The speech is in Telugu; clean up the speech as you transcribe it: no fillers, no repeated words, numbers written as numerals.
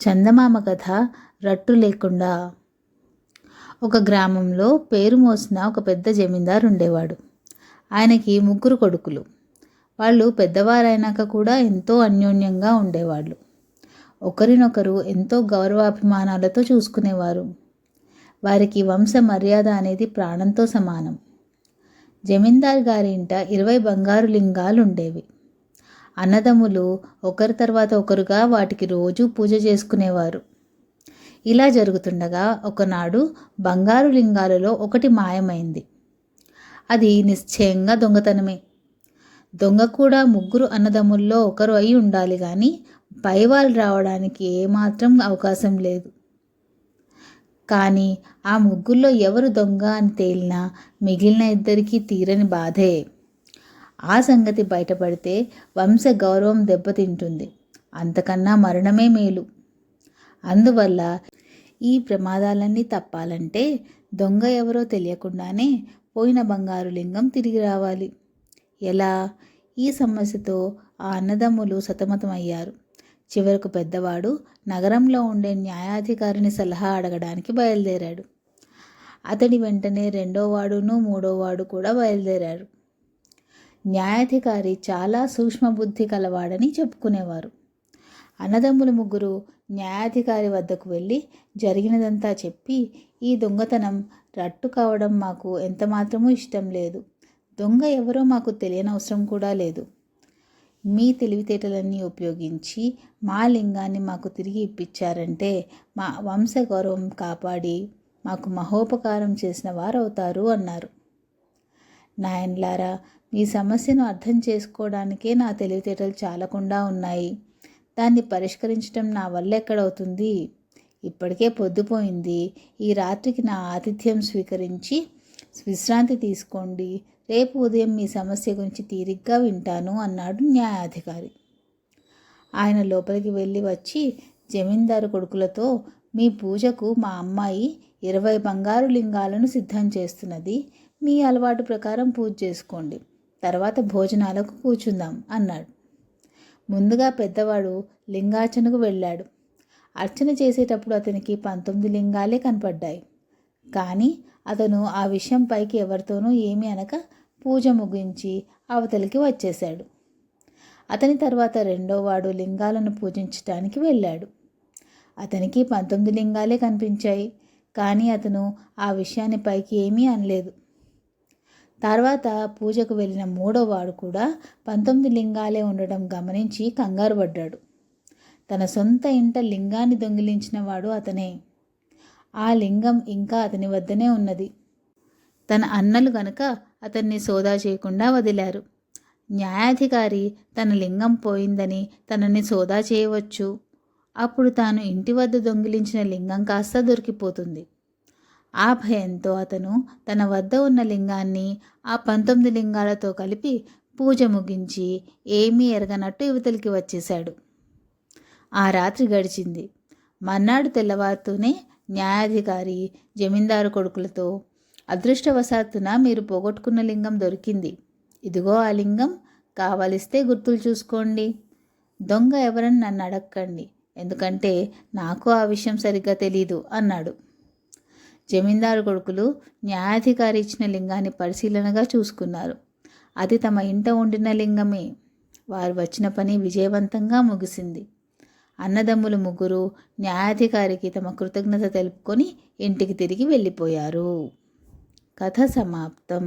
చందమామ కథ రట్టు లేకుండా. ఒక గ్రామంలో పేరు మోసిన ఒక పెద్ద జమీందారు ఉండేవాడు. ఆయనకి 3 కొడుకులు. వాళ్ళు పెద్దవారైనాక కూడా ఎంతో అన్యోన్యంగా ఉండేవాళ్ళు. ఒకరినొకరు ఎంతో గౌరవాభిమానాలతో చూసుకునేవారు. వారికి వంశ మర్యాద అనేది ప్రాణంతో సమానం. జమీందార్ గారి ఇంట 20 బంగారు లింగాలు ఉండేవి. అన్నదమ్ములు ఒకరి తర్వాత ఒకరుగా వాటికి రోజూ పూజ చేసుకునేవారు. ఇలా జరుగుతుండగా ఒకనాడు బంగారు లింగాలలో ఒకటి మాయమైంది. అది నిశ్చయంగా దొంగతనమే. దొంగ కూడా 3 అన్నదమ్ముల్లో ఒకరు అయి ఉండాలి కానీ పైవాళ్ళు రావడానికి ఏమాత్రం అవకాశం లేదు. కానీ ఆ 3లో ఎవరు దొంగ అని తేలినా మిగిలిన 2కి తీరని బాధే. ఆ సంగతి బయటపడితే వంశ గౌరవం దెబ్బతింటుంది. అంతకన్నా మరణమే మేలు. అందువల్ల ఈ ప్రమాదాలన్నీ తప్పాలంటే దొంగ ఎవరో తెలియకుండానే పోయిన బంగారు లింగం తిరిగి రావాలి. ఎలా? ఈ సమస్యతో ఆ అన్నదమ్ములు సతమతమయ్యారు. చివరకు పెద్దవాడు నగరంలో ఉండే న్యాయాధికారిని సలహా అడగడానికి బయలుదేరాడు. అతడి వెంటనే 2వాడును 3వాడు కూడా బయలుదేరారు. న్యాయాధికారి చాలా సూక్ష్మబుద్ధి కలవాడని చెప్పుకునేవారు. అన్నదమ్ములు 3 న్యాయాధికారి వద్దకు వెళ్ళి జరిగినదంతా చెప్పి, ఈ దొంగతనం రట్టు కావడం మాకు ఎంతమాత్రమూ ఇష్టం లేదు. దొంగ ఎవరో మాకు తెలియనవసరం కూడా లేదు. మీ తెలివితేటలన్నీ ఉపయోగించి మా లింగాన్ని మాకు తిరిగి ఇప్పించారంటే మా వంశ గౌరవం కాపాడి మాకు మహోపకారం చేసిన వారవుతారు అన్నారు. నాయన్లారా, మీ సమస్యను అర్థం చేసుకోవడానికే నా తెలివితేటలు చాలకుండా ఉన్నాయి. దాన్ని పరిష్కరించడం నా వల్ల ఎక్కడవుతుంది? ఇప్పటికే పొద్దుపోయింది. ఈ రాత్రికి నా ఆతిథ్యం స్వీకరించి విశ్రాంతి తీసుకోండి. రేపు ఉదయం మీ సమస్య గురించి తీరిగ్గా వింటాను అన్నాడు న్యాయాధికారి. ఆయన లోపలికి వెళ్ళి వచ్చి జమీందారు కొడుకులతో, మీ పూజకు మా అమ్మాయి 20 బంగారు లింగాలను సిద్ధం చేస్తున్నది. మీ అలవాటు ప్రకారం పూజ చేసుకోండి. తర్వాత భోజనాలకు కూర్చుందాం అన్నాడు. ముందుగా పెద్దవాడు లింగార్చనకు వెళ్ళాడు. అర్చన చేసేటప్పుడు అతనికి 19 లింగాలే కనపడ్డాయి. కానీ అతను ఆ విషయం పైకి ఎవరితోనూ ఏమీ అనక పూజ ముగించి అవతలికి వచ్చేశాడు. అతని తర్వాత 2వాడు లింగాలను పూజించటానికి వెళ్ళాడు. అతనికి 19 లింగాలే కనిపించాయి. కానీ అతను ఆ విషయాన్ని పైకి ఏమీ అనలేదు. తర్వాత పూజకు వెళ్ళిన 3వాడు కూడా 19 లింగాలే ఉండడం గమనించి కంగారు పడ్డాడు. తన సొంత ఇంట లింగాన్ని దొంగిలించిన వాడు అతనే. ఆ లింగం ఇంకా అతని వద్దనే ఉన్నది. తన అన్నలు గనుక అతన్ని సోదా చేయకుండా వదిలారు. న్యాయాధికారి తన లింగం పోయిందని తనని సోదా చేయవచ్చు. అప్పుడు తాను ఇంటి వద్ద దొంగిలించిన లింగం కాస్త దొరికిపోతుంది. ఆ భయంతో అతను తన వద్ద ఉన్న లింగాన్ని ఆ 19 లింగాలతో కలిపి పూజ ముగించి ఏమీ ఎరగనట్టు యువతలికి వచ్చేశాడు. ఆ రాత్రి గడిచింది. మర్నాడు తెల్లవారుతూనే న్యాయాధికారి జమీందారు కొడుకులతో, అదృష్టవశాత్తున మీరు పోగొట్టుకున్న లింగం దొరికింది. ఇదిగో ఆ లింగం. కావలిస్తే గుర్తులు చూసుకోండి. దొంగ ఎవరని నన్ను అడగకండి, ఎందుకంటే నాకు ఆ విషయం సరిగ్గా తెలీదు అన్నాడు. జమీందారు కొడుకులు న్యాయాధికారి ఇచ్చిన లింగాన్ని పరిశీలనగా చూసుకున్నారు. అది తమ ఇంట ఉండిన లింగమే. వారు వచ్చిన పని విజయవంతంగా ముగిసింది. అన్నదమ్ములు 3 న్యాయాధికారికి తమ కృతజ్ఞత తెలుపుకొని ఇంటికి తిరిగి వెళ్ళిపోయారు. కథ సమాప్తం.